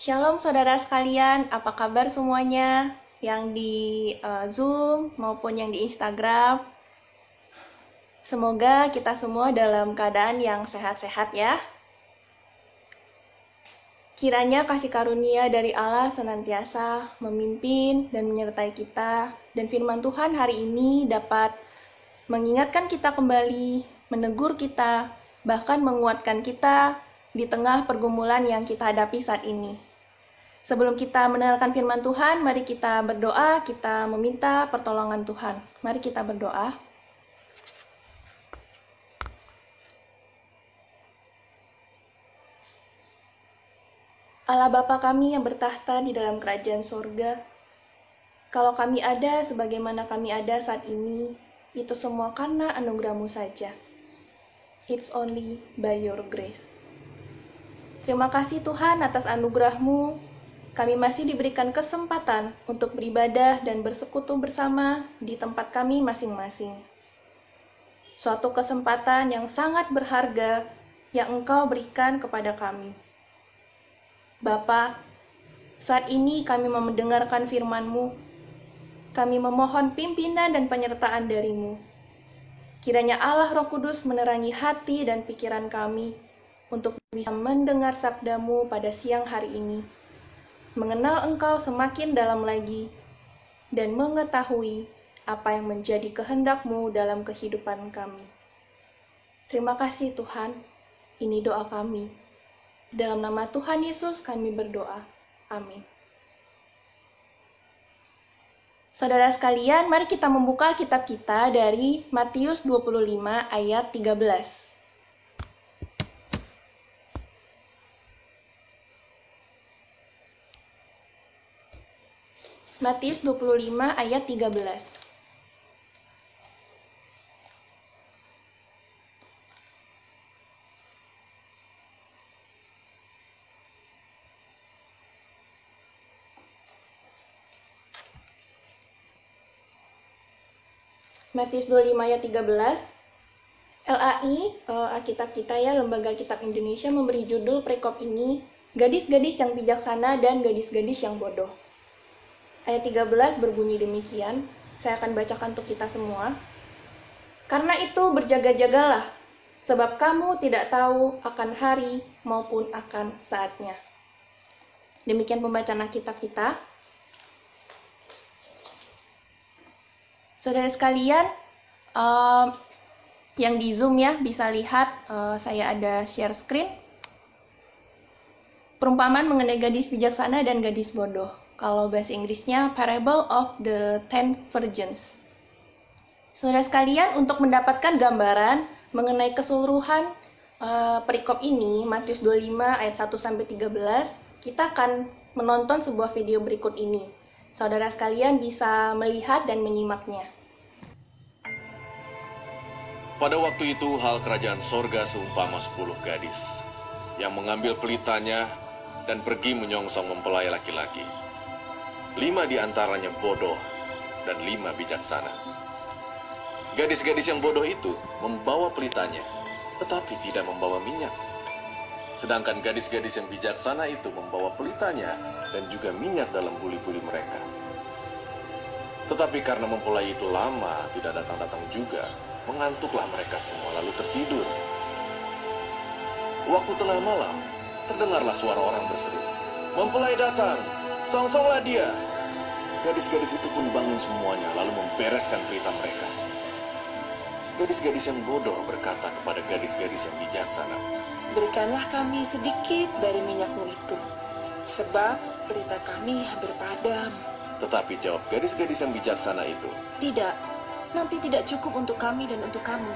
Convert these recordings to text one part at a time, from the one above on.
Shalom saudara sekalian, apa kabar semuanya? Yang di Zoom maupun yang di Instagram. Semoga kita semua dalam keadaan yang sehat-sehat ya. Kiranya kasih karunia dari Allah senantiasa memimpin dan menyertai kita, dan firman Tuhan hari ini dapat mengingatkan kita kembali, menegur kita, bahkan menguatkan kita di tengah pergumulan yang kita hadapi saat ini. Sebelum kita mendengarkan firman Tuhan, mari kita berdoa, kita meminta pertolongan Tuhan. Mari kita berdoa. Allah Bapa kami yang bertahta di dalam kerajaan sorga, kalau kami ada sebagaimana kami ada saat ini, itu semua karena anugerah-Mu saja. It's only by your grace. Terima kasih Tuhan atas anugerah-Mu. Kami masih diberikan kesempatan untuk beribadah dan bersekutu bersama di tempat kami masing-masing. Suatu kesempatan yang sangat berharga yang Engkau berikan kepada kami. Bapa, saat ini kami mendengarkan firman-Mu. Kami memohon pimpinan dan penyertaan dari-Mu. Kiranya Allah Roh Kudus menerangi hati dan pikiran kami untuk bisa mendengar sabda-Mu pada siang hari ini. Mengenal Engkau semakin dalam lagi, dan mengetahui apa yang menjadi kehendak-Mu dalam kehidupan kami. Terima kasih Tuhan, ini doa kami. Dalam nama Tuhan Yesus kami berdoa. Amin. Saudara sekalian, mari kita membuka kitab kita dari Matius 25 ayat 13. Matius 25 ayat 13. Matius 25 ayat 13. LAI, Alkitab kita ya, Lembaga Kitab Indonesia memberi judul perikop ini, Gadis-gadis yang bijaksana dan gadis-gadis yang bodoh. Ayat 13 berbunyi demikian, saya akan bacakan untuk kita semua. Karena itu berjaga-jagalah, sebab kamu tidak tahu akan hari maupun akan saatnya. Demikian pembacaan Alkitab kita. Saudara sekalian, yang di Zoom ya, bisa lihat saya ada share screen. Perumpamaan mengenai gadis bijaksana dan gadis bodoh. Kalau bahasa Inggrisnya, Parable of the Ten Virgins. Saudara sekalian, untuk mendapatkan gambaran mengenai keseluruhan perikop ini, Matius 25 ayat 1-13, kita akan menonton sebuah video berikut ini. Saudara sekalian bisa melihat dan menyimaknya. Pada waktu itu, hal kerajaan sorga seumpama 10 gadis yang mengambil pelitanya dan pergi menyongsong mempelai laki-laki. 5 di antaranya bodoh dan 5 bijaksana. Gadis-gadis yang bodoh itu membawa pelitanya, tetapi tidak membawa minyak. Sedangkan gadis-gadis yang bijaksana itu membawa pelitanya dan juga minyak dalam buli-buli mereka. Tetapi karena mempelai itu lama tidak datang-datang juga, mengantuklah mereka semua lalu tertidur. Waktu tengah malam, terdengarlah suara orang berseru, "Mempelai datang, songsonglah dia." Gadis-gadis itu pun bangun semuanya lalu membereskan pelita mereka. Gadis-gadis yang bodoh berkata kepada gadis-gadis yang bijaksana, "Berikanlah kami sedikit dari minyakmu itu, sebab pelita kami hampir padam." Tetapi jawab gadis-gadis yang bijaksana itu, "Tidak, nanti tidak cukup untuk kami dan untuk kamu.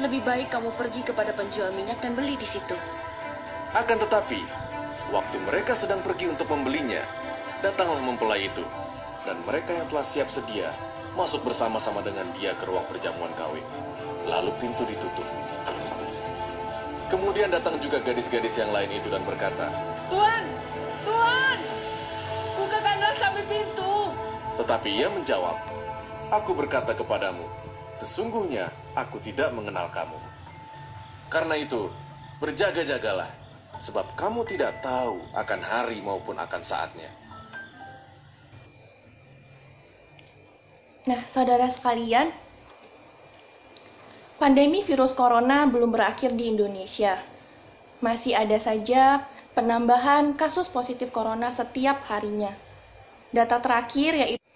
Lebih baik kamu pergi kepada penjual minyak dan beli di situ." Akan tetapi, waktu mereka sedang pergi untuk membelinya, datanglah mempelai itu, dan mereka yang telah siap sedia masuk bersama-sama dengan dia ke ruang perjamuan kawin. Lalu pintu ditutup. Kemudian datang juga gadis-gadis yang lain itu dan berkata, "Tuan, Tuan, bukakanlah kami pintu." Tetapi ia menjawab, "Aku berkata kepadamu, sesungguhnya aku tidak mengenal kamu. Karena itu, berjaga-jagalah, sebab kamu tidak tahu akan hari maupun akan saatnya. Nah, saudara sekalian, pandemi virus corona belum berakhir di Indonesia. Masih ada saja penambahan kasus positif corona setiap harinya. Data terakhir yaitu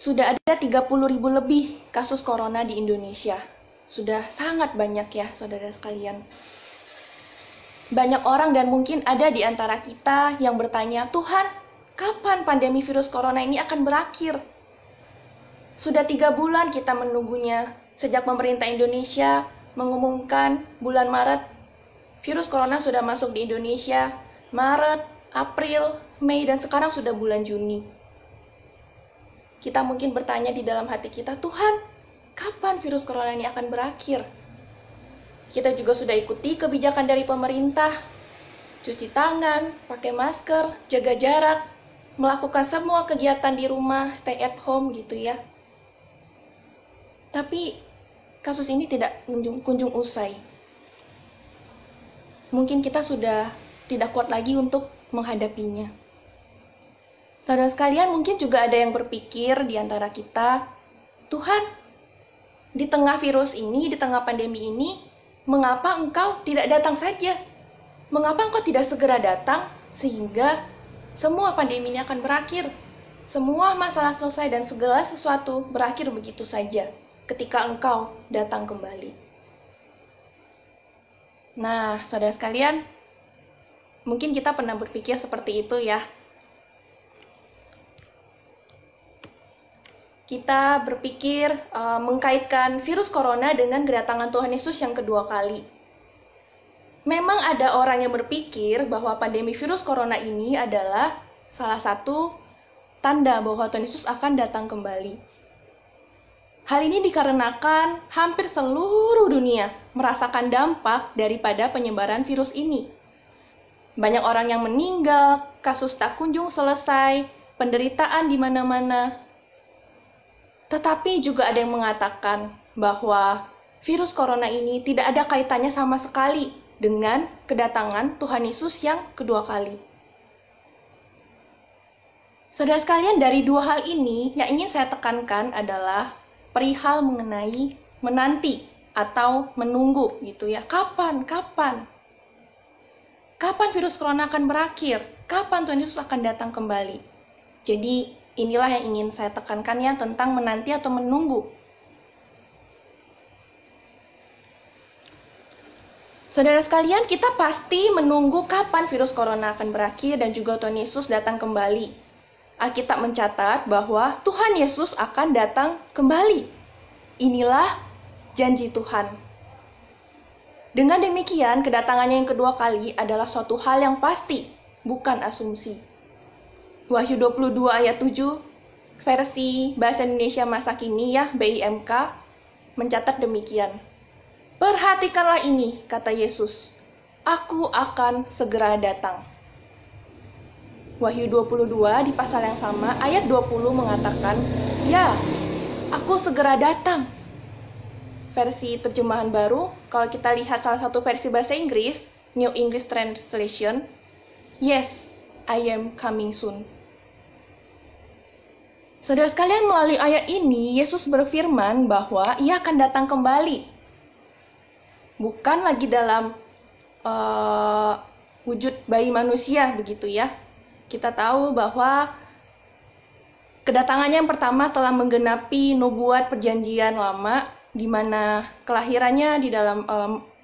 sudah ada 30.000 lebih kasus corona di Indonesia. Sudah sangat banyak ya, saudara sekalian. Banyak orang dan mungkin ada di antara kita yang bertanya, Tuhan, kapan pandemi virus corona ini akan berakhir? Sudah 3 bulan kita menunggunya, sejak pemerintah Indonesia mengumumkan bulan Maret, virus corona sudah masuk di Indonesia, Maret, April, Mei, dan sekarang sudah bulan Juni. Kita mungkin bertanya di dalam hati kita, Tuhan, kapan virus corona ini akan berakhir? Kita juga sudah ikuti kebijakan dari pemerintah, cuci tangan, pakai masker, jaga jarak, melakukan semua kegiatan di rumah, stay at home gitu ya. Tapi kasus ini tidak kunjung usai. Mungkin kita sudah tidak kuat lagi untuk menghadapinya. Saudara sekalian, mungkin juga ada yang berpikir di antara kita, Tuhan, di tengah virus ini, di tengah pandemi ini, mengapa Engkau tidak datang saja? Mengapa Engkau tidak segera datang sehingga semua pandemi ini akan berakhir? Semua masalah selesai dan segala sesuatu berakhir begitu saja ketika Engkau datang kembali. Nah, saudara sekalian, mungkin kita pernah berpikir seperti itu ya. Kita berpikir mengkaitkan virus corona dengan kedatangan Tuhan Yesus yang kedua kali. Memang ada orang yang berpikir bahwa pandemi virus corona ini adalah salah satu tanda bahwa Tuhan Yesus akan datang kembali. Hal ini dikarenakan hampir seluruh dunia merasakan dampak daripada penyebaran virus ini. Banyak orang yang meninggal, kasus tak kunjung selesai, penderitaan di mana-mana. Tetapi juga ada yang mengatakan bahwa virus corona ini tidak ada kaitannya sama sekali dengan kedatangan Tuhan Yesus yang kedua kali. Saudara sekalian, dari dua hal ini yang ingin saya tekankan adalah perihal mengenai menanti atau menunggu gitu ya. Kapan virus corona akan berakhir? Kapan Tuhan Yesus akan datang kembali? Jadi inilah yang ingin saya tekankan ya, tentang menanti atau menunggu. Saudara sekalian, kita pasti menunggu kapan virus corona akan berakhir dan juga Tuhan Yesus datang kembali. Alkitab mencatat bahwa Tuhan Yesus akan datang kembali. Inilah janji Tuhan. Dengan demikian, kedatangannya yang kedua kali adalah suatu hal yang pasti, bukan asumsi. Wahyu 22 ayat 7, versi Bahasa Indonesia Masa Kini ya, BIMK, mencatat demikian. Perhatikanlah ini, kata Yesus, aku akan segera datang. Wahyu 22 di pasal yang sama, ayat 20 mengatakan, ya, aku segera datang. Versi terjemahan baru, kalau kita lihat salah satu versi bahasa Inggris, New English Translation, yes, I am coming soon. Saudara sekalian, melalui ayat ini, Yesus berfirman bahwa ia akan datang kembali. Bukan lagi dalam wujud bayi manusia, begitu ya. Kita tahu bahwa kedatangannya yang pertama telah menggenapi nubuat perjanjian lama, di mana kelahirannya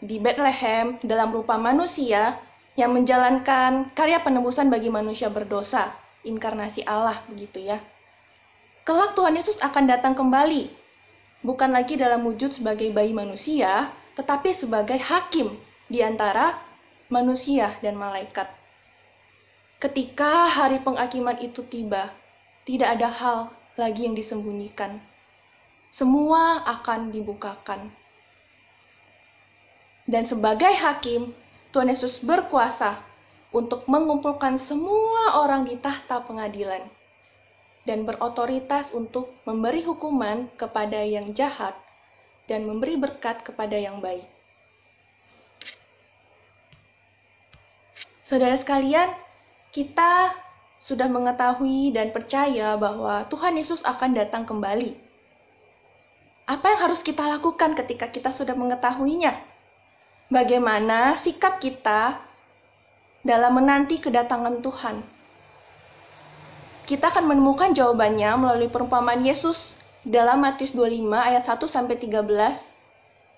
di Bethlehem dalam rupa manusia yang menjalankan karya penebusan bagi manusia berdosa, inkarnasi Allah, begitu ya. Kelak Tuhan Yesus akan datang kembali, bukan lagi dalam wujud sebagai bayi manusia, tetapi sebagai hakim di antara manusia dan malaikat. Ketika hari penghakiman itu tiba, tidak ada hal lagi yang disembunyikan. Semua akan dibukakan. Dan sebagai hakim, Tuhan Yesus berkuasa untuk mengumpulkan semua orang di tahta pengadilan dan berotoritas untuk memberi hukuman kepada yang jahat dan memberi berkat kepada yang baik. Saudara sekalian, kita sudah mengetahui dan percaya bahwa Tuhan Yesus akan datang kembali. Apa yang harus kita lakukan ketika kita sudah mengetahuinya? Bagaimana sikap kita dalam menanti kedatangan Tuhan? Kita akan menemukan jawabannya melalui perumpamaan Yesus dalam Matius 25 ayat 1-13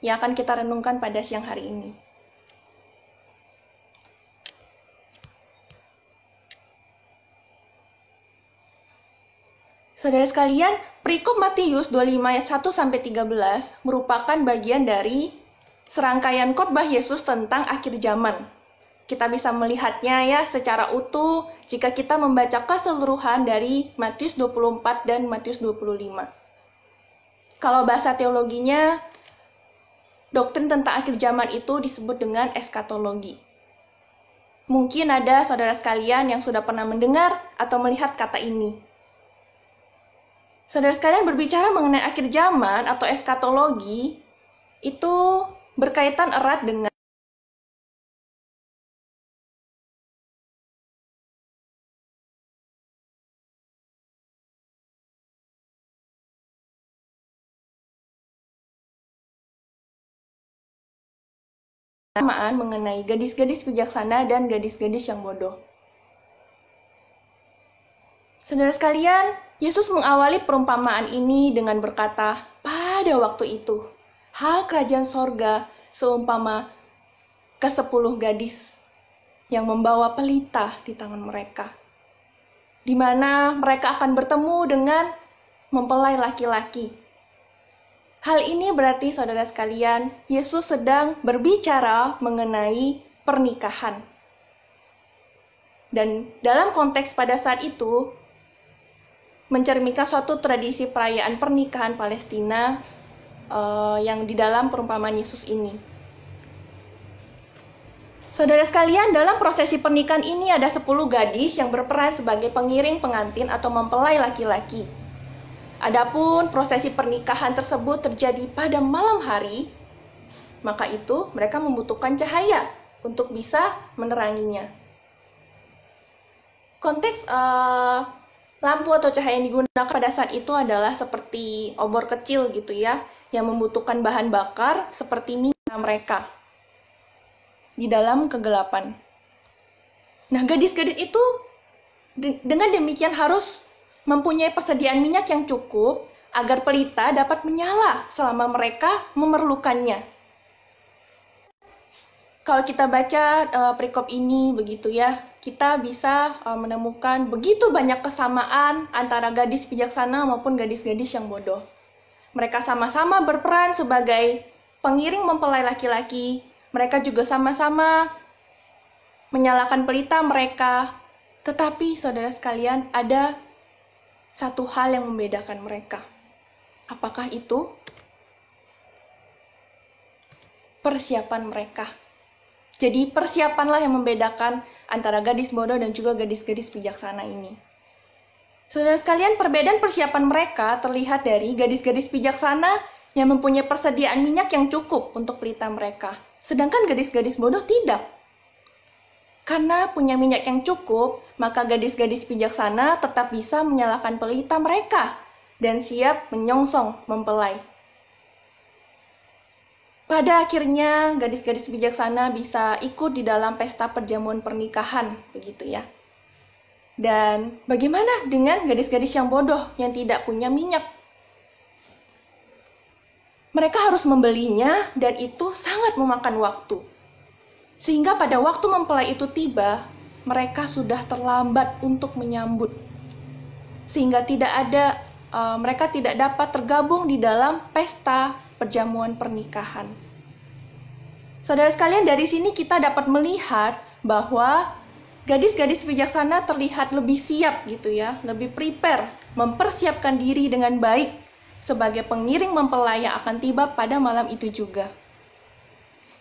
yang akan kita renungkan pada siang hari ini. Saudara sekalian, perikop Matius 25 ayat 1-13 merupakan bagian dari serangkaian khotbah Yesus tentang akhir zaman. Kita bisa melihatnya ya secara utuh jika kita membaca keseluruhan dari Matius 24 dan Matius 25. Kalau bahasa teologinya, doktrin tentang akhir zaman itu disebut dengan eskatologi. Mungkin ada saudara sekalian yang sudah pernah mendengar atau melihat kata ini. Saudara sekalian, berbicara mengenai akhir zaman atau eskatologi itu berkaitan erat dengan mengenai gadis-gadis bijaksana dan gadis-gadis yang bodoh. Saudara sekalian, Yesus mengawali perumpamaan ini dengan berkata, pada waktu itu, hal kerajaan sorga seumpama ke-10 gadis yang membawa pelita di tangan mereka, di mana mereka akan bertemu dengan mempelai laki-laki. Hal ini berarti, saudara sekalian, Yesus sedang berbicara mengenai pernikahan. Dan dalam konteks pada saat itu, mencerminkan suatu tradisi perayaan pernikahan Palestina yang di dalam perumpamaan Yesus ini. Saudara sekalian, dalam prosesi pernikahan ini ada 10 gadis yang berperan sebagai pengiring pengantin atau mempelai laki-laki. Adapun prosesi pernikahan tersebut terjadi pada malam hari, maka itu mereka membutuhkan cahaya untuk bisa meneranginya. Konteks lampu atau cahaya yang digunakan pada saat itu adalah seperti obor kecil gitu ya, yang membutuhkan bahan bakar seperti minyak mereka di dalam kegelapan. Nah, gadis-gadis itu dengan demikian harus mempunyai persediaan minyak yang cukup agar pelita dapat menyala selama mereka memerlukannya. Kalau kita baca perikop ini begitu ya, kita bisa menemukan begitu banyak kesamaan antara gadis bijaksana maupun gadis-gadis yang bodoh. Mereka sama-sama berperan sebagai pengiring mempelai laki-laki. Mereka juga sama-sama menyalakan pelita mereka. Tetapi saudara sekalian, ada satu hal yang membedakan mereka. Apakah itu? Persiapan mereka. Jadi persiapanlah yang membedakan antara gadis bodoh dan juga gadis-gadis bijaksana ini. Saudara sekalian, perbedaan persiapan mereka terlihat dari gadis-gadis bijaksana yang mempunyai persediaan minyak yang cukup untuk pelita mereka. Sedangkan gadis-gadis bodoh tidak. Karena punya minyak yang cukup, maka gadis-gadis bijaksana tetap bisa menyalakan pelita mereka dan siap menyongsong mempelai. Pada akhirnya, gadis-gadis bijaksana bisa ikut di dalam pesta perjamuan pernikahan, begitu ya. Dan bagaimana dengan gadis-gadis yang bodoh yang tidak punya minyak? Mereka harus membelinya dan itu sangat memakan waktu. Sehingga pada waktu mempelai itu tiba, mereka sudah terlambat untuk menyambut. Sehingga mereka tidak dapat tergabung di dalam pesta perjamuan pernikahan. Saudara sekalian, dari sini kita dapat melihat bahwa gadis-gadis bijaksana terlihat lebih siap gitu ya, lebih prepare, mempersiapkan diri dengan baik sebagai pengiring mempelai yang akan tiba pada malam itu juga.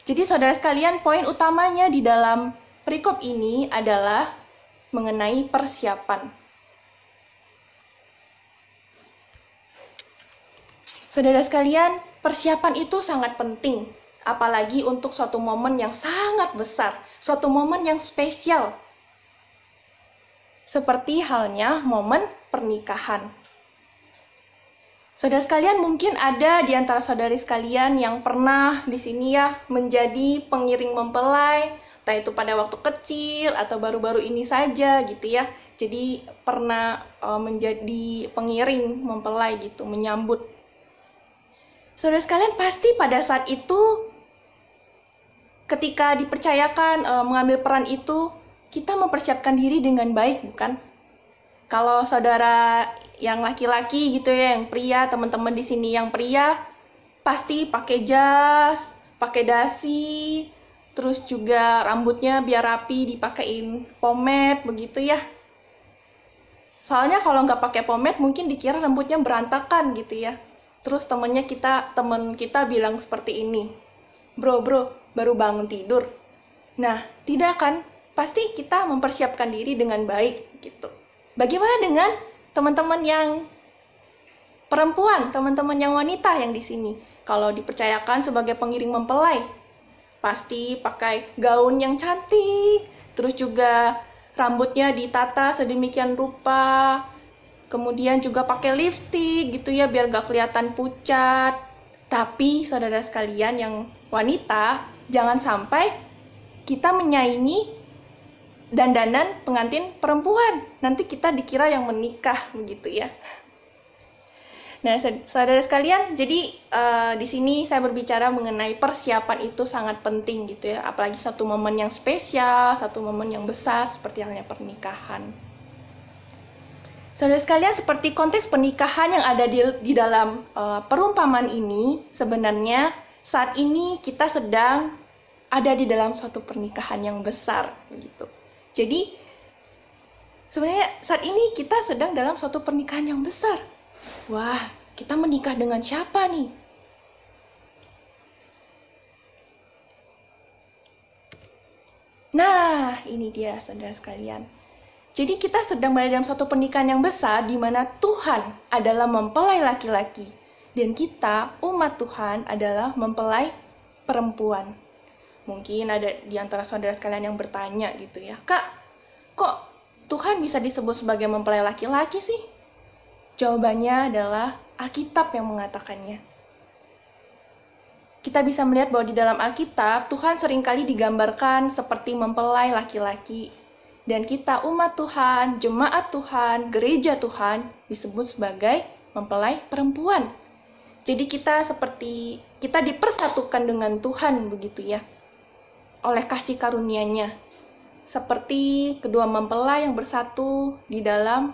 Jadi saudara sekalian, poin utamanya di dalam perikop ini adalah mengenai persiapan. Saudara sekalian, persiapan itu sangat penting. apalagi untuk suatu momen yang sangat besar, suatu momen yang spesial. Seperti halnya momen pernikahan. Saudara sekalian, mungkin ada di antara saudari sekalian yang pernah di sini ya menjadi pengiring mempelai, entah itu pada waktu kecil atau baru-baru ini saja gitu ya. Jadi pernah menjadi pengiring mempelai gitu, menyambut. Saudara sekalian, pasti pada saat itu ketika dipercayakan mengambil peran itu, kita mempersiapkan diri dengan baik, bukan? Kalau saudara yang laki-laki gitu ya, yang pria, teman-teman di sini yang pria, pasti pakai jas, pakai dasi, terus juga rambutnya biar rapi, dipakein pomade begitu ya. Soalnya kalau nggak pakai pomade mungkin dikira rambutnya berantakan gitu ya. Terus temen kita bilang seperti ini, bro, baru bangun tidur. Nah, tidak kan? Pasti kita mempersiapkan diri dengan baik gitu. Bagaimana dengan teman-teman yang perempuan, teman-teman yang wanita yang di sini? Kalau dipercayakan sebagai pengiring mempelai, pasti pakai gaun yang cantik, terus juga rambutnya ditata sedemikian rupa, kemudian juga pakai lipstik gitu ya biar gak kelihatan pucat. Tapi saudara sekalian yang wanita, jangan sampai kita menyaingi dandanan pengantin perempuan. Nanti kita dikira yang menikah begitu ya. Nah, saudara sekalian, jadi di sini saya berbicara mengenai persiapan itu sangat penting gitu ya, apalagi satu momen yang spesial, satu momen yang besar seperti halnya pernikahan. Saudara sekalian, seperti konteks pernikahan yang ada di dalam perumpamaan ini, sebenarnya saat ini kita sedang ada di dalam suatu pernikahan yang besar begitu. Jadi sebenarnya saat ini kita sedang dalam suatu pernikahan yang besar. Wah, kita menikah dengan siapa nih? Nah, ini dia saudara sekalian. Jadi kita sedang berada dalam suatu pernikahan yang besar di mana Tuhan adalah mempelai laki-laki dan kita umat Tuhan adalah mempelai perempuan. Mungkin ada di antara saudara sekalian yang bertanya gitu ya, Kak, kok Tuhan bisa disebut sebagai mempelai laki-laki sih? Jawabannya adalah Alkitab yang mengatakannya. Kita bisa melihat bahwa di dalam Alkitab, Tuhan seringkali digambarkan seperti mempelai laki-laki. Dan kita umat Tuhan, jemaat Tuhan, gereja Tuhan disebut sebagai mempelai perempuan. Jadi kita dipersatukan dengan Tuhan begitu ya, oleh kasih karunia-Nya. Seperti kedua mempelai yang bersatu di dalam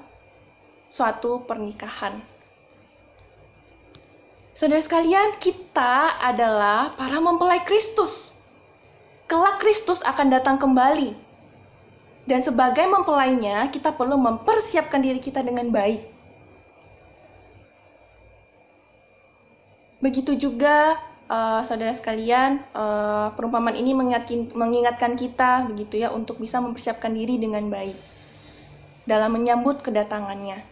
suatu pernikahan. Saudara sekalian, kita adalah para mempelai Kristus. Kelak Kristus akan datang kembali. Dan sebagai mempelainya, kita perlu mempersiapkan diri kita dengan baik. Begitu juga saudara sekalian, perumpamaan ini mengingatkan kita begitu ya untuk bisa mempersiapkan diri dengan baik dalam menyambut kedatangannya.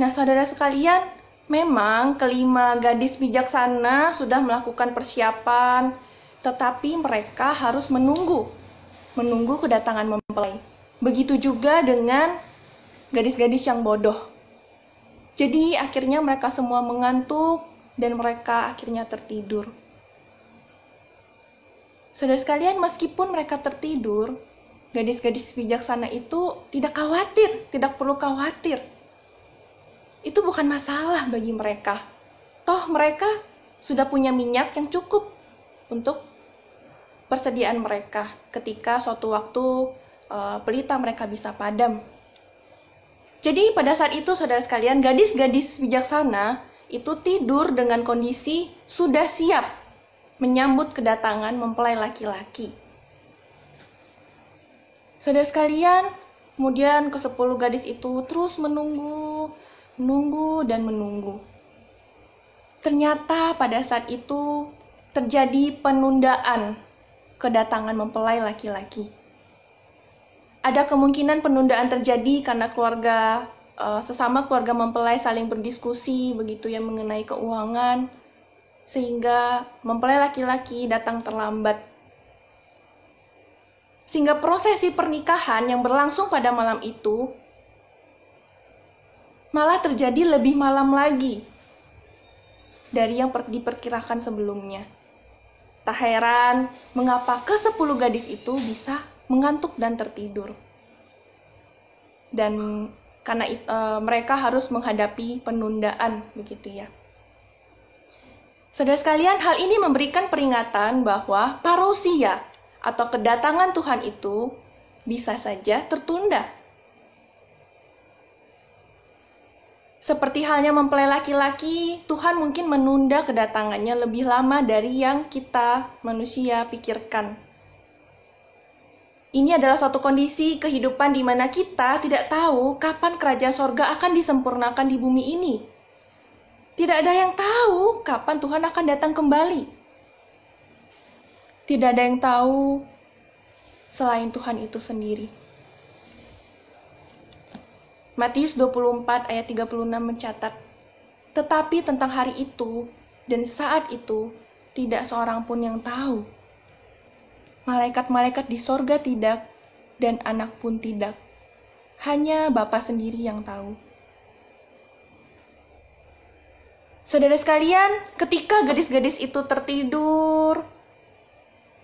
Nah, saudara sekalian, memang kelima gadis bijaksana sudah melakukan persiapan, tetapi mereka harus menunggu kedatangan mempelai. Begitu juga dengan gadis-gadis yang bodoh. Jadi akhirnya mereka semua mengantuk dan mereka akhirnya tertidur. Saudara sekalian, meskipun mereka tertidur, gadis-gadis bijaksana itu tidak khawatir, tidak perlu khawatir. Itu bukan masalah bagi mereka. Toh mereka sudah punya minyak yang cukup untuk persediaan mereka ketika suatu waktu pelita mereka bisa padam. Jadi pada saat itu saudara sekalian, gadis-gadis bijaksana itu tidur dengan kondisi sudah siap menyambut kedatangan mempelai laki-laki. Saudara sekalian, kemudian ke-10 gadis itu terus menunggu dan menunggu. Ternyata pada saat itu terjadi penundaan kedatangan mempelai laki-laki. Ada kemungkinan penundaan terjadi karena sesama keluarga mempelai saling berdiskusi begitu ya mengenai keuangan, sehingga mempelai laki-laki datang terlambat. Sehingga prosesi pernikahan yang berlangsung pada malam itu malah terjadi lebih malam lagi dari yang diperkirakan sebelumnya. Tak heran mengapa ke-10 gadis itu bisa mengantuk dan tertidur. Dan karena mereka harus menghadapi penundaan, begitu ya. Saudara sekalian, hal ini memberikan peringatan bahwa parousia atau kedatangan Tuhan itu bisa saja tertunda. Seperti halnya mempelai laki-laki, Tuhan mungkin menunda kedatangannya lebih lama dari yang kita manusia pikirkan. Ini adalah suatu kondisi kehidupan di mana kita tidak tahu kapan kerajaan sorga akan disempurnakan di bumi ini. Tidak ada yang tahu kapan Tuhan akan datang kembali. Tidak ada yang tahu selain Tuhan itu sendiri. Matius 24 ayat 36 mencatat, "Tetapi tentang hari itu dan saat itu tidak seorang pun yang tahu. Malaikat-malaikat di sorga tidak, dan anak pun tidak. Hanya Bapa sendiri yang tahu." Saudara sekalian, ketika gadis-gadis itu tertidur,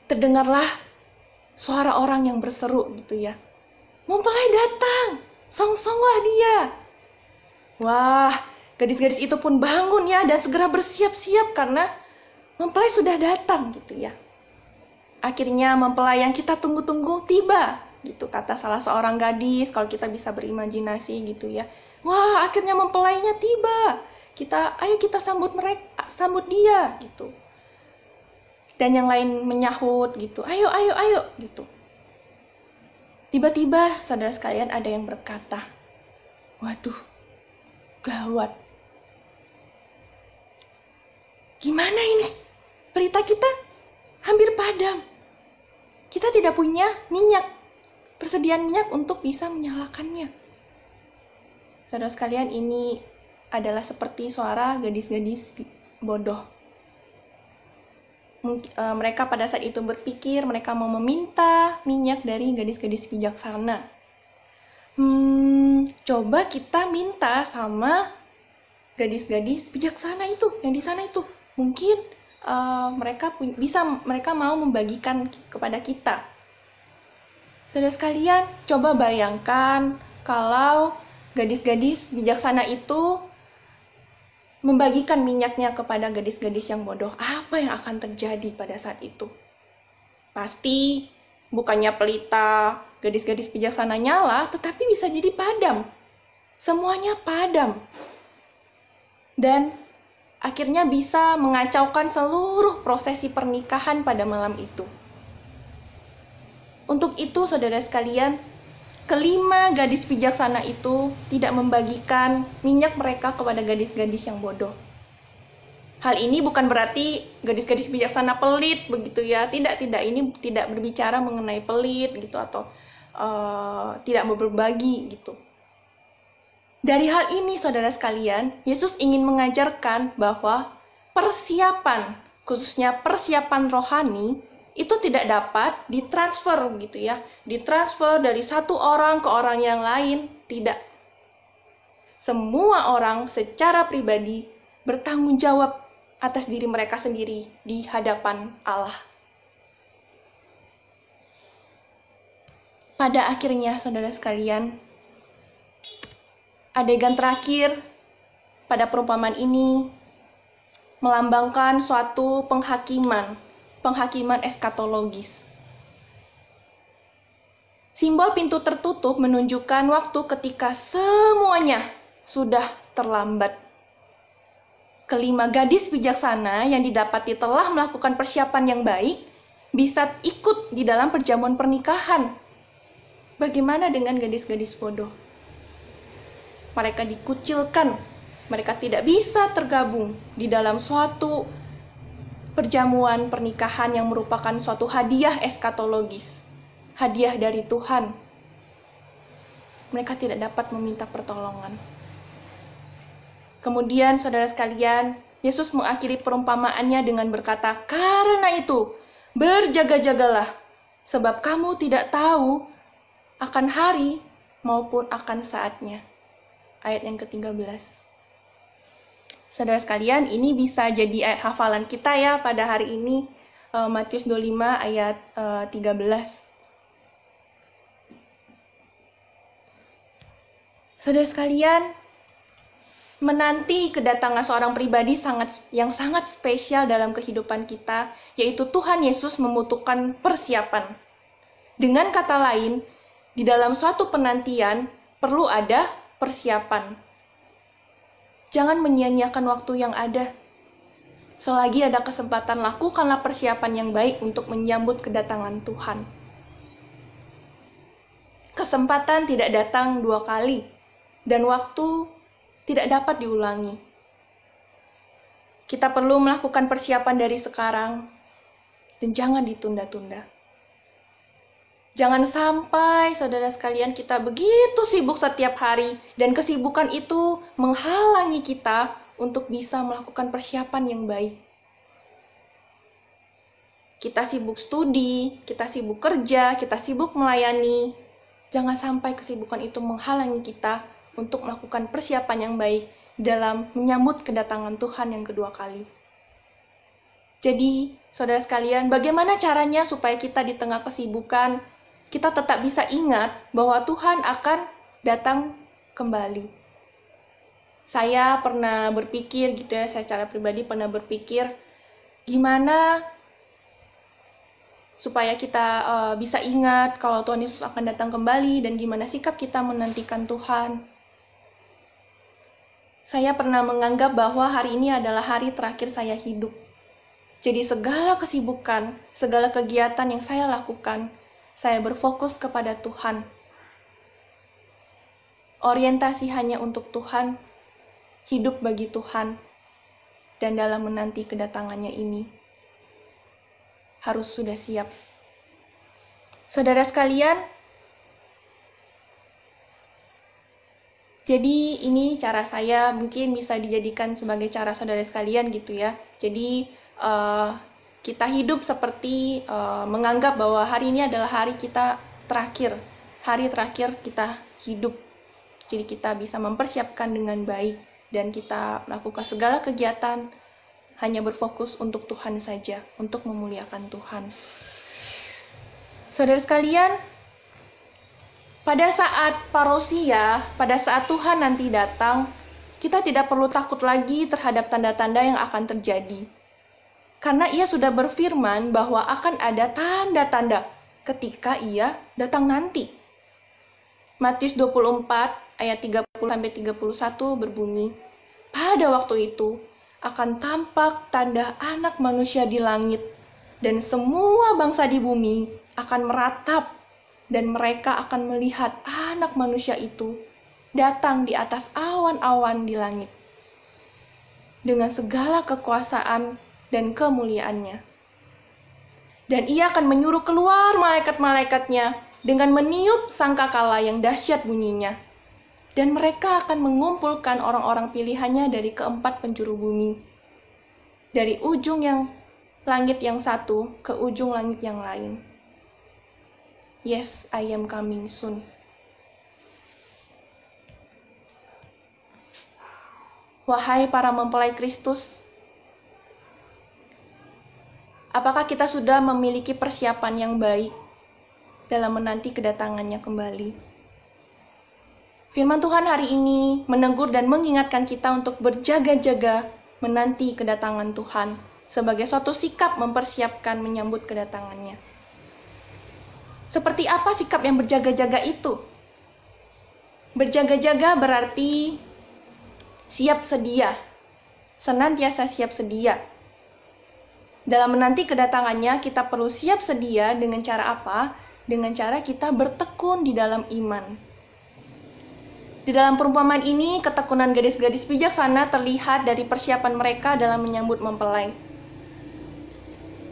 terdengarlah suara orang yang berseru gitu ya. "Mempelai datang, song-songlah dia." Wah, gadis-gadis itu pun bangun ya dan segera bersiap-siap karena mempelai sudah datang gitu ya. Akhirnya mempelai yang kita tunggu-tunggu tiba, gitu kata salah seorang gadis, kalau kita bisa berimajinasi gitu ya. Wah, akhirnya mempelainya tiba. Ayo kita sambut dia gitu. Dan yang lain menyahut gitu. Ayo gitu. Tiba-tiba saudara sekalian ada yang berkata, "Waduh, gawat. Gimana ini? Pelita kita hampir padam. Kita tidak punya persediaan minyak untuk bisa menyalakannya." Saudara sekalian, ini adalah seperti suara gadis-gadis bodoh. Mereka pada saat itu berpikir mereka mau meminta minyak dari gadis-gadis bijaksana. Coba kita minta sama gadis-gadis bijaksana itu, yang di sana itu. Mungkin mereka mau membagikan kepada kita. Saudara sekalian, coba bayangkan kalau gadis-gadis bijaksana itu membagikan minyaknya kepada gadis-gadis yang bodoh. Apa yang akan terjadi pada saat itu? Pasti bukannya pelita gadis-gadis bijaksana nyala, tetapi bisa jadi padam. Semuanya padam. Dan akhirnya bisa mengacaukan seluruh prosesi pernikahan pada malam itu. Untuk itu, saudara sekalian, kelima gadis bijaksana itu tidak membagikan minyak mereka kepada gadis-gadis yang bodoh. Hal ini bukan berarti gadis-gadis bijaksana pelit begitu ya. Tidak, ini tidak berbicara mengenai pelit gitu atau tidak mau berbagi gitu. Dari hal ini, saudara sekalian, Yesus ingin mengajarkan bahwa persiapan, khususnya persiapan rohani, itu tidak dapat ditransfer gitu ya. Ditransfer dari satu orang ke orang yang lain, tidak. Semua orang secara pribadi bertanggung jawab atas diri mereka sendiri di hadapan Allah. Pada akhirnya, saudara sekalian, adegan terakhir pada perumpamaan ini melambangkan suatu penghakiman eskatologis. Simbol pintu tertutup menunjukkan waktu ketika semuanya sudah terlambat. Kelima gadis bijaksana yang didapati telah melakukan persiapan yang baik bisa ikut di dalam perjamuan pernikahan. Bagaimana dengan gadis-gadis bodoh? Mereka dikucilkan, mereka tidak bisa tergabung di dalam suatu perjamuan pernikahan yang merupakan suatu hadiah eskatologis, hadiah dari Tuhan. Mereka tidak dapat meminta pertolongan. Kemudian, saudara sekalian, Yesus mengakhiri perumpamaannya dengan berkata, "Karena itu, berjaga-jagalah, sebab kamu tidak tahu akan hari maupun akan saatnya." Ayat yang ke-13. Saudara sekalian, ini bisa jadi ayat hafalan kita ya pada hari ini, Matius 25 ayat 13. Saudara sekalian, menanti kedatangan seorang pribadi yang sangat spesial dalam kehidupan kita, yaitu Tuhan Yesus membutuhkan persiapan. Dengan kata lain, di dalam suatu penantian perlu ada persiapan. Jangan menyia-nyiakan waktu yang ada. Selagi ada kesempatan, lakukanlah persiapan yang baik untuk menyambut kedatangan Tuhan. Kesempatan tidak datang 2 kali, dan waktu tidak dapat diulangi. Kita perlu melakukan persiapan dari sekarang, dan jangan ditunda-tunda. Jangan sampai, saudara sekalian, kita begitu sibuk setiap hari, dan kesibukan itu menghalangi kita untuk bisa melakukan persiapan yang baik. Kita sibuk studi, kita sibuk kerja, kita sibuk melayani. Jangan sampai kesibukan itu menghalangi kita untuk melakukan persiapan yang baik dalam menyambut kedatangan Tuhan yang kedua kali. Jadi, saudara sekalian, bagaimana caranya supaya kita di tengah kesibukan, kita tetap bisa ingat bahwa Tuhan akan datang kembali. Saya pernah berpikir gitu ya, saya secara pribadi pernah berpikir, gimana supaya kita bisa ingat kalau Tuhan Yesus akan datang kembali, dan gimana sikap kita menantikan Tuhan. Saya pernah menganggap bahwa hari ini adalah hari terakhir saya hidup. Jadi segala kesibukan, segala kegiatan yang saya lakukan, saya berfokus kepada Tuhan. Orientasi hanya untuk Tuhan, hidup bagi Tuhan, dan dalam menanti kedatangannya ini harus sudah siap. Saudara sekalian, jadi ini cara saya, mungkin bisa dijadikan sebagai cara saudara sekalian gitu ya. Jadi kita hidup seperti menganggap bahwa hari ini adalah hari kita terakhir, hari terakhir kita hidup. Jadi kita bisa mempersiapkan dengan baik, dan kita melakukan segala kegiatan hanya berfokus untuk Tuhan saja, untuk memuliakan Tuhan. Saudara sekalian, pada saat parousia, pada saat Tuhan nanti datang, kita tidak perlu takut lagi terhadap tanda-tanda yang akan terjadi. Karena Ia sudah berfirman bahwa akan ada tanda-tanda ketika Ia datang nanti. Matius 24 ayat 30-31 berbunyi, "Pada waktu itu akan tampak tanda Anak Manusia di langit, dan semua bangsa di bumi akan meratap, dan mereka akan melihat Anak Manusia itu datang di atas awan-awan di langit, dengan segala kekuasaan dan kemuliaannya. Dan Ia akan menyuruh keluar malaikat-malaikatnya dengan meniup sangkakala yang dahsyat bunyinya. Dan mereka akan mengumpulkan orang-orang pilihannya dari keempat penjuru bumi, dari ujung yang langit yang satu ke ujung langit yang lain. Yes, I am coming soon." Wahai para mempelai Kristus, apakah kita sudah memiliki persiapan yang baik dalam menanti kedatangannya kembali? Firman Tuhan hari ini menegur dan mengingatkan kita untuk berjaga-jaga menanti kedatangan Tuhan sebagai suatu sikap mempersiapkan menyambut kedatangannya. Seperti apa sikap yang berjaga-jaga itu? Berjaga-jaga berarti siap sedia, senantiasa siap sedia. Dalam menanti kedatangannya, kita perlu siap sedia dengan cara apa? Dengan cara kita bertekun di dalam iman. Di dalam perumpamaan ini, ketekunan gadis-gadis bijaksana terlihat dari persiapan mereka dalam menyambut mempelai.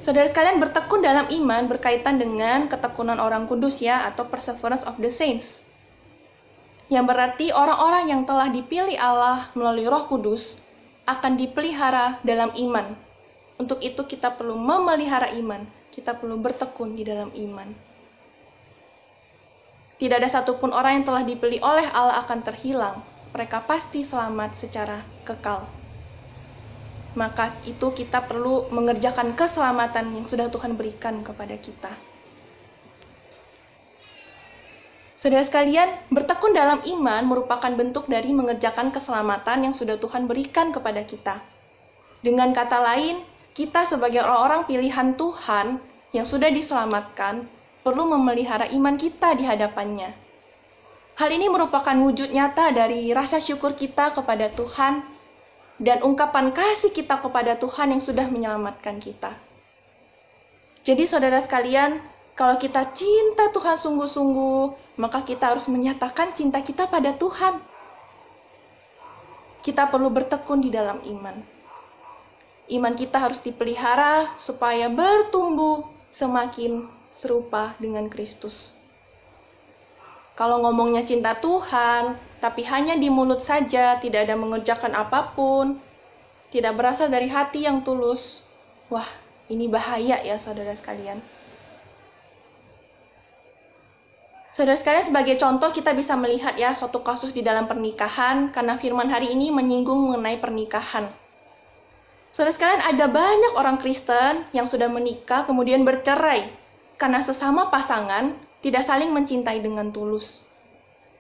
Saudara sekalian, bertekun dalam iman berkaitan dengan ketekunan orang kudus ya, atau perseverance of the saints. Yang berarti orang-orang yang telah dipilih Allah melalui Roh Kudus akan dipelihara dalam iman. Untuk itu kita perlu memelihara iman, kita perlu bertekun di dalam iman. Tidak ada satupun orang yang telah dipilih oleh Allah akan terhilang, mereka pasti selamat secara kekal. Maka itu kita perlu mengerjakan keselamatan yang sudah Tuhan berikan kepada kita. Saudara sekalian, bertekun dalam iman merupakan bentuk dari mengerjakan keselamatan yang sudah Tuhan berikan kepada kita. Dengan kata lain, kita sebagai orang-orang pilihan Tuhan yang sudah diselamatkan, perlu memelihara iman kita di hadapannya. Hal ini merupakan wujud nyata dari rasa syukur kita kepada Tuhan dan ungkapan kasih kita kepada Tuhan yang sudah menyelamatkan kita. Jadi saudara sekalian, kalau kita cinta Tuhan sungguh-sungguh, maka kita harus menyatakan cinta kita pada Tuhan. Kita perlu bertekun di dalam iman. Iman kita harus dipelihara supaya bertumbuh semakin serupa dengan Kristus. Kalau ngomongnya cinta Tuhan, tapi hanya di mulut saja, tidak ada mengerjakan apapun, tidak berasal dari hati yang tulus, wah, ini bahaya ya saudara sekalian. Saudara sekalian, sebagai contoh kita bisa melihat ya suatu kasus di dalam pernikahan, karena firman hari ini menyinggung mengenai pernikahan. Saudara sekalian, ada banyak orang Kristen yang sudah menikah kemudian bercerai, karena sesama pasangan tidak saling mencintai dengan tulus.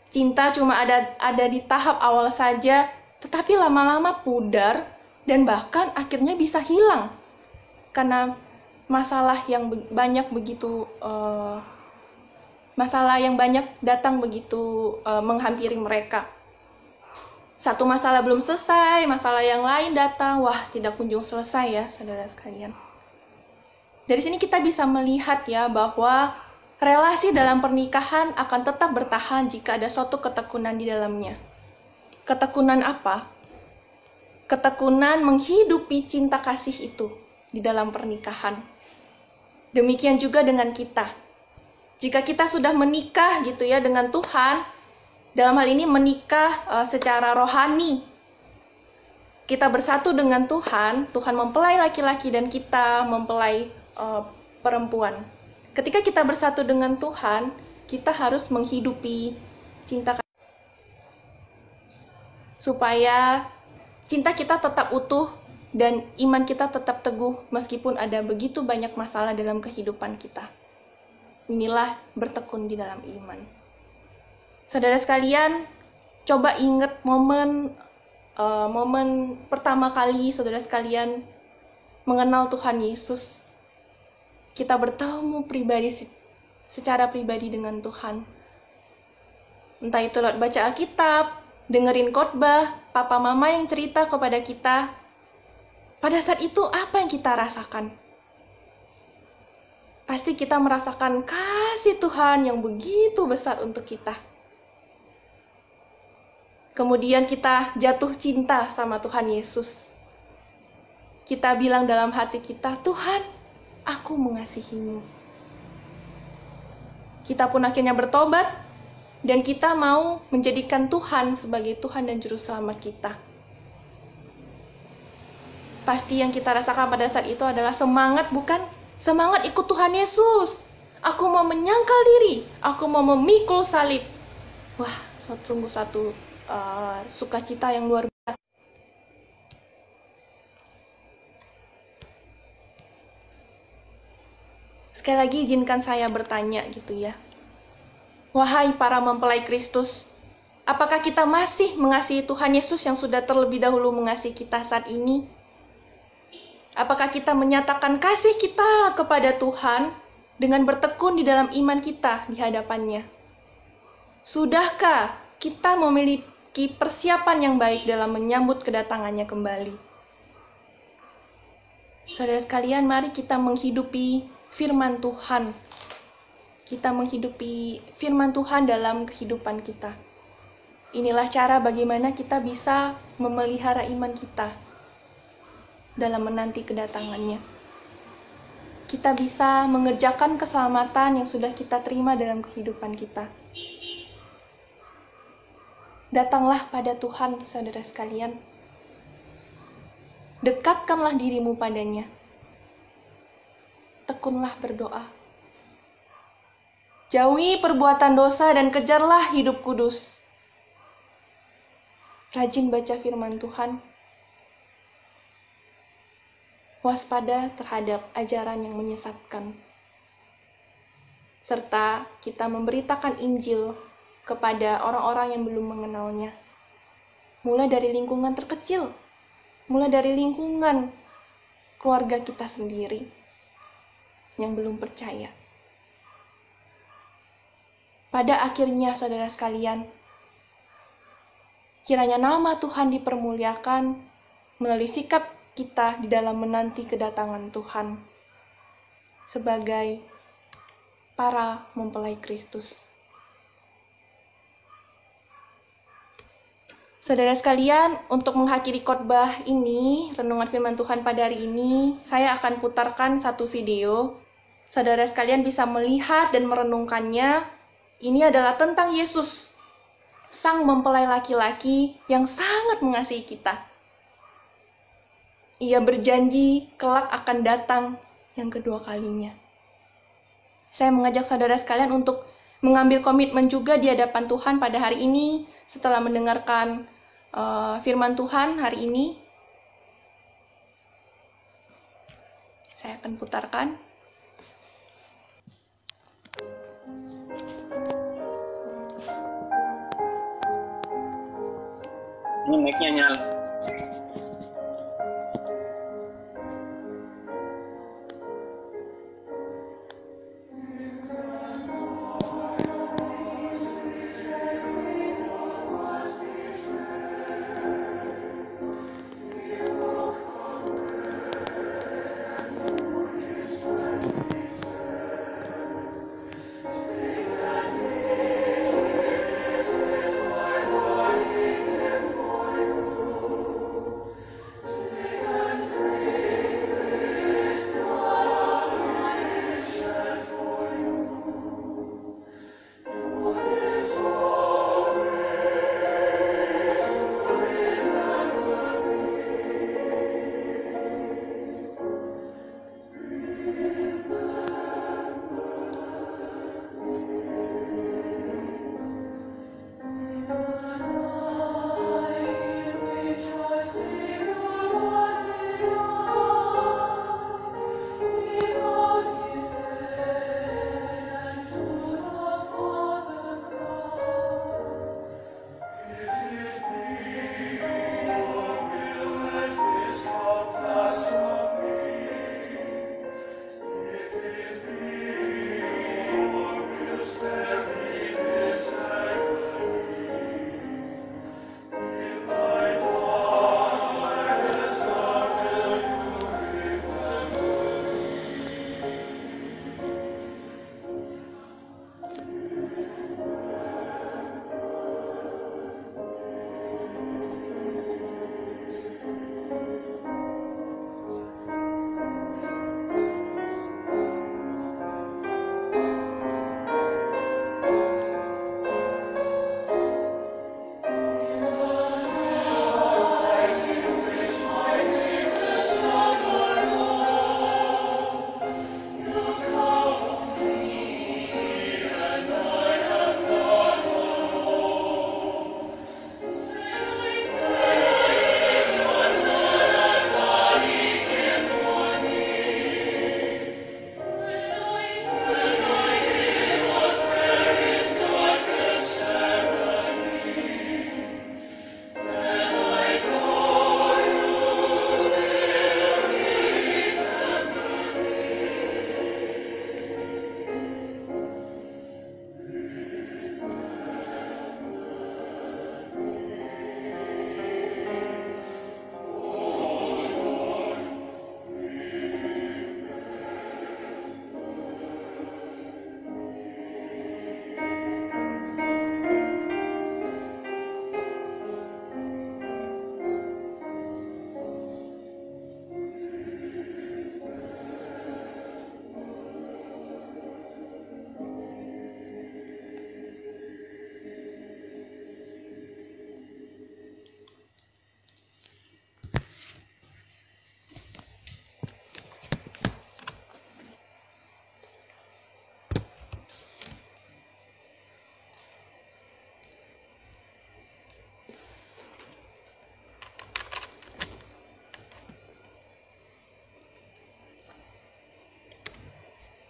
Cinta cuma ada di tahap awal saja, tetapi lama-lama pudar dan bahkan akhirnya bisa hilang. Karena masalah yang banyak datang begitu menghampiri mereka. Satu masalah belum selesai, masalah yang lain datang, wah tidak kunjung selesai ya saudara sekalian. Dari sini kita bisa melihat ya bahwa relasi dalam pernikahan akan tetap bertahan jika ada suatu ketekunan di dalamnya. Ketekunan apa? Ketekunan menghidupi cinta kasih itu di dalam pernikahan. Demikian juga dengan kita. Jika kita sudah menikah gitu ya dengan Tuhan, dalam hal ini menikah secara rohani, kita bersatu dengan Tuhan, Tuhan mempelai laki-laki dan kita mempelai perempuan. Ketika kita bersatu dengan Tuhan, kita harus menghidupi cinta kasih supaya cinta kita tetap utuh dan iman kita tetap teguh meskipun ada begitu banyak masalah dalam kehidupan kita. Inilah bertekun di dalam iman. Saudara sekalian, coba ingat momen pertama kali saudara sekalian mengenal Tuhan Yesus. Kita bertemu secara pribadi dengan Tuhan. Entah itu lewat baca Alkitab, dengerin khotbah, papa mama yang cerita kepada kita. Pada saat itu apa yang kita rasakan? Pasti kita merasakan kasih Tuhan yang begitu besar untuk kita. Kemudian kita jatuh cinta sama Tuhan Yesus. Kita bilang dalam hati kita, Tuhan, aku mengasihimu. Kita pun akhirnya bertobat, dan kita mau menjadikan Tuhan sebagai Tuhan dan Juru Selamat kita. Pasti yang kita rasakan pada saat itu adalah semangat, bukan? Semangat ikut Tuhan Yesus. Aku mau menyangkal diri. Aku mau memikul salib. Wah, sungguh satu sukacita yang luar biasa. Sekali lagi izinkan saya bertanya gitu ya. Wahai para mempelai Kristus, apakah kita masih mengasihi Tuhan Yesus yang sudah terlebih dahulu mengasihi kita saat ini? Apakah kita menyatakan kasih kita kepada Tuhan dengan bertekun di dalam iman kita di hadapannya? Sudahkah kita memiliki persiapan yang baik dalam menyambut kedatangannya kembali? Saudara sekalian, mari kita menghidupi firman Tuhan. Kita menghidupi firman Tuhan dalam kehidupan kita. Inilah cara bagaimana kita bisa memelihara iman kita dalam menanti kedatangannya. Kita bisa mengerjakan keselamatan yang sudah kita terima dalam kehidupan kita. Datanglah pada Tuhan, saudara sekalian. Dekatkanlah dirimu padanya. Tekunlah berdoa. Jauhi perbuatan dosa dan kejarlah hidup kudus. Rajin baca firman Tuhan. Waspada terhadap ajaran yang menyesatkan. Serta kita memberitakan Injil kepada orang-orang yang belum mengenalnya. Mulai dari lingkungan terkecil, mulai dari lingkungan keluarga kita sendiri yang belum percaya. Pada akhirnya, saudara sekalian, kiranya nama Tuhan dipermuliakan melalui sikap kita di dalam menanti kedatangan Tuhan sebagai para mempelai Kristus. Saudara sekalian, untuk mengakhiri khotbah ini, renungan firman Tuhan pada hari ini, saya akan putarkan satu video. Saudara sekalian bisa melihat dan merenungkannya. Ini adalah tentang Yesus, sang mempelai laki-laki yang sangat mengasihi kita. Ia berjanji kelak akan datang yang kedua kalinya. Saya mengajak saudara sekalian untuk mengambil komitmen juga di hadapan Tuhan pada hari ini setelah mendengarkan firman Tuhan hari ini. Saya akan putarkan. Ini mic-nya nyala.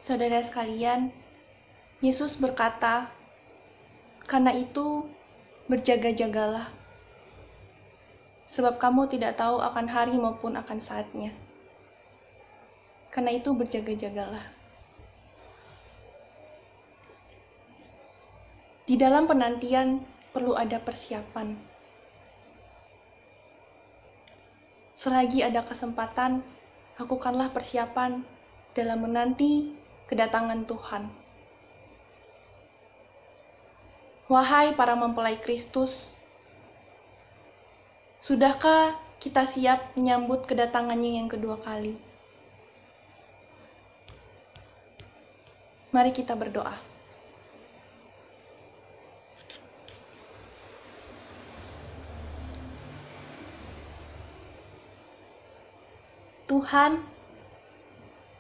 Saudara sekalian, Yesus berkata, "Karena itu, berjaga-jagalah, sebab kamu tidak tahu akan hari maupun akan saatnya." Karena itu, berjaga-jagalah. Di dalam penantian perlu ada persiapan. Selagi ada kesempatan, lakukanlah persiapan dalam menanti kedatangan Tuhan. Wahai para mempelai Kristus, sudahkah kita siap menyambut kedatangannya yang kedua kali? Mari kita berdoa. Tuhan,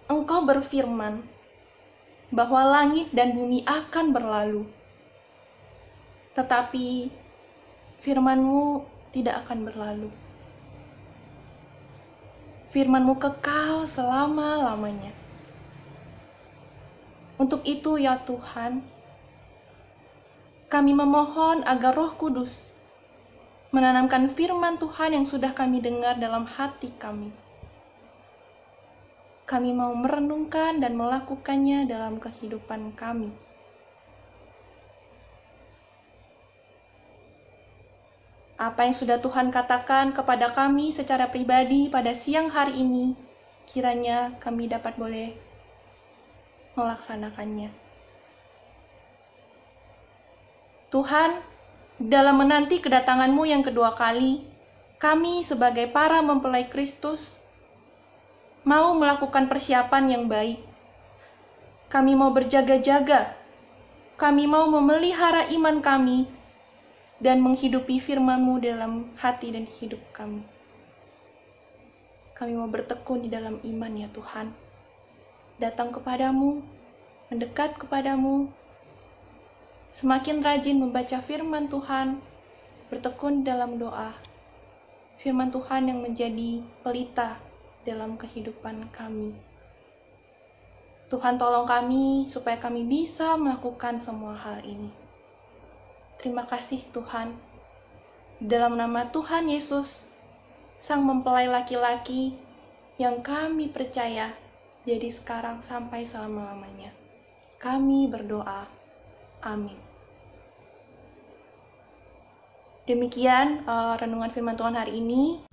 Engkau berfirman bahwa langit dan bumi akan berlalu, tetapi firman-Mu tidak akan berlalu. Firman-Mu kekal selama-lamanya. Untuk itu ya Tuhan, kami memohon agar Roh Kudus menanamkan firman Tuhan yang sudah kami dengar dalam hati kami. Kami mau merenungkan dan melakukannya dalam kehidupan kami. Apa yang sudah Tuhan katakan kepada kami secara pribadi pada siang hari ini, kiranya kami dapat boleh melaksanakannya. Tuhan, dalam menanti kedatangan-Mu yang kedua kali, kami sebagai para mempelai Kristus mau melakukan persiapan yang baik. Kami mau berjaga-jaga. Kami mau memelihara iman kami dan menghidupi firman-Mu dalam hati dan hidup kami. Kami mau bertekun di dalam iman ya Tuhan. Datang kepadamu, mendekat kepadamu, semakin rajin membaca firman Tuhan, bertekun dalam doa. Firman Tuhan yang menjadi pelita dalam kehidupan kami. Tuhan, tolong kami supaya kami bisa melakukan semua hal ini. Terima kasih Tuhan. Dalam nama Tuhan Yesus, Sang Mempelai laki-laki yang kami percaya dari sekarang sampai selama-lamanya. Kami berdoa. Amin. Demikian renungan firman Tuhan hari ini.